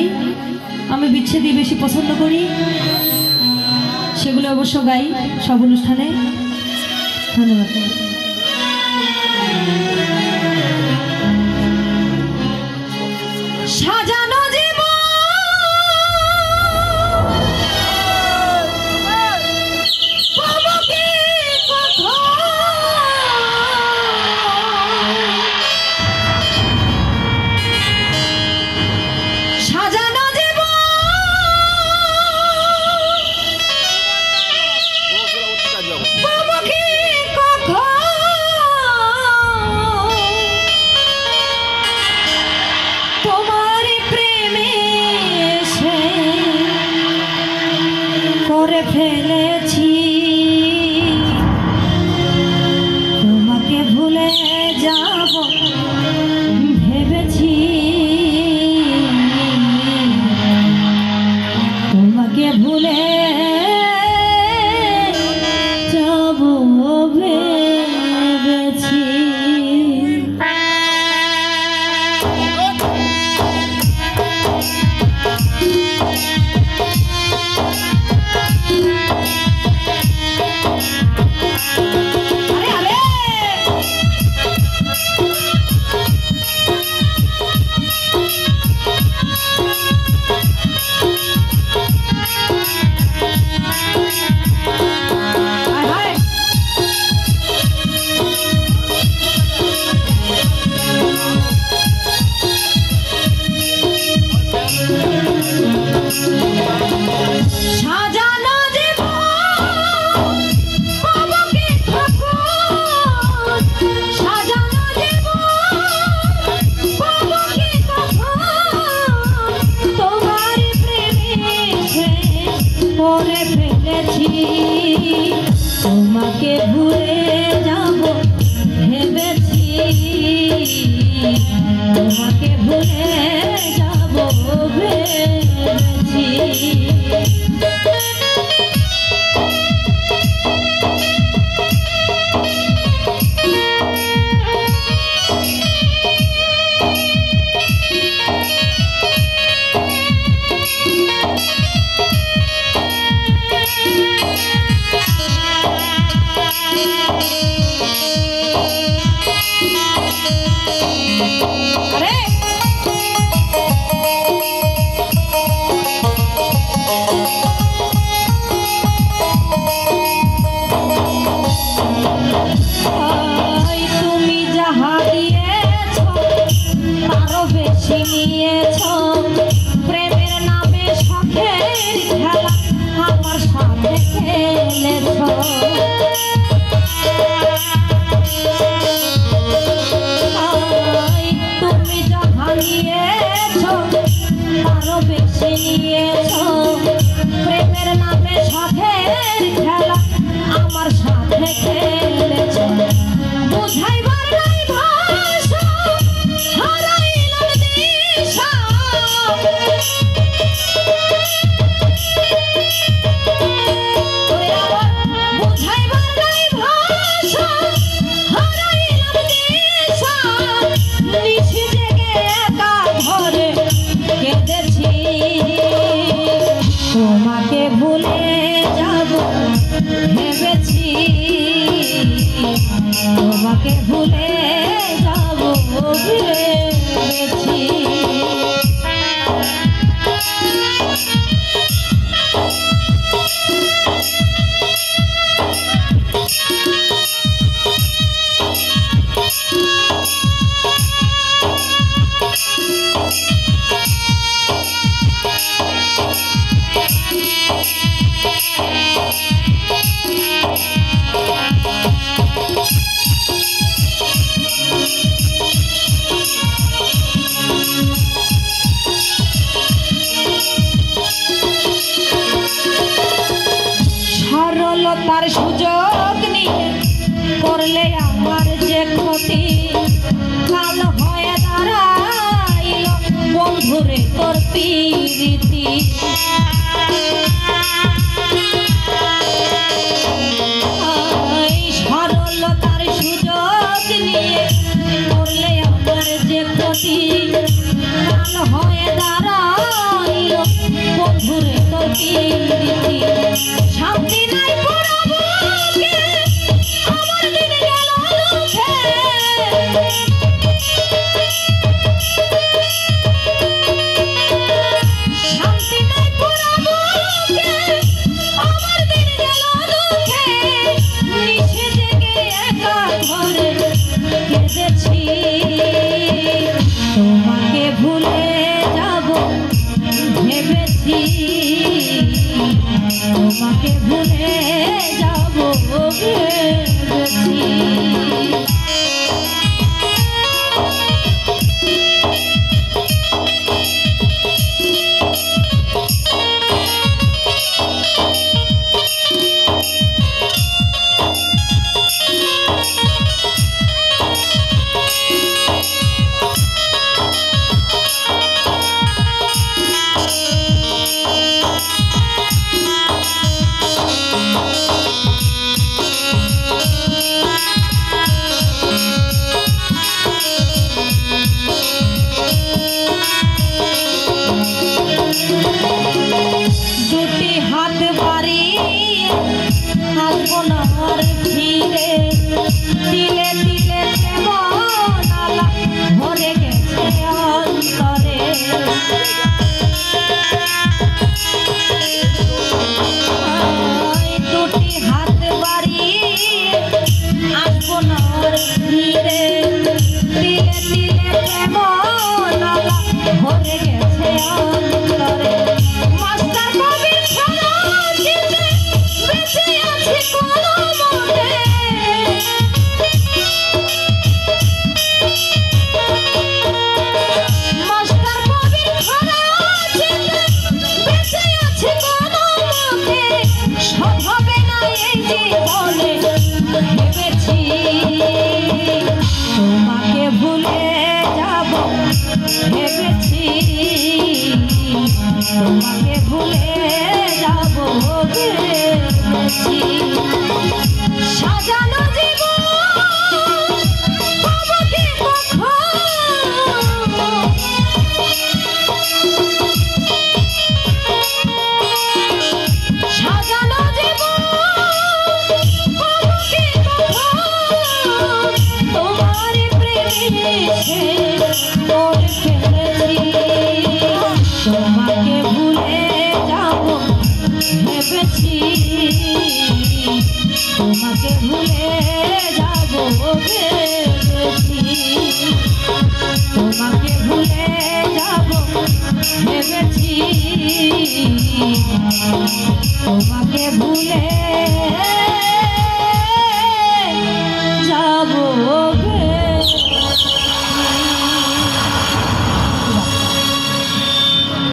গাই, আমি বিচ্ছেদই বেশি পছন্দ করি, সেগুলো অবশ্য গাই সব অনুষ্ঠানে। ধন্যবাদ। সাজানো ফেলেছি, তোমাকে ভুলে যাব ভেবেছি, তোমাকে ভুলে যাব ভেবেছি। তোমাকে ভুলে যাব ভেবেছি, তোমাকে ভুলে যাব ভেবেছি। প্রেমের নামে শখের খেলা আমার সাথে খেলেছ, তুমি যা ভাঙিয়েছ আরো বেশি নিয়েছ, প্রেমের নামে শখের খেলা আমার সাথে খেলেছ। বুঝাইবার নাই ভাষা, হারাইলাম দিশা, বুঝাইবার নাই ভাষা, হারাইলাম দিশা, নিশি জেগে একা ঘরে কেঁদেছি, তোমাকে ভুলে যাব ভেবেছি, তোমাকে ভুলে যাব ভেবেছি। সরলতার সুযোগ নিয়ে করলে আমার যে ক্ষতি, কাল হয়ে দাঁড়াইল বন্ধুরে তোর প্রীতি। সরলতার সুযোগ নিয়ে করলে আমার যে ক্ষতি, কাল হয়ে দাঁড়াইল অন্তরে মাস্টার কবির খরচিতে বেঁচে আছি কোনো মতে মাস্টার কবির খরচিতে বেঁচে আছি কোনো মতে সব হবে না এই জীবনে ভেবেছি তোমাকে ভুলে যাব ভেবেছি তোমাকে ভুলে যাব ভেবেছি সাজানো জীবন পাবো কি সাজানো জীবন পাবো কি তোমার প্রেমে তোর ফেলেছি তোমাকে ভুলে যাব ভেবেছি তোমাকে ভুলে যাব ভেবেছি তোমাকে ভুলে যাব ভেবেছি তোমাকে ভুলে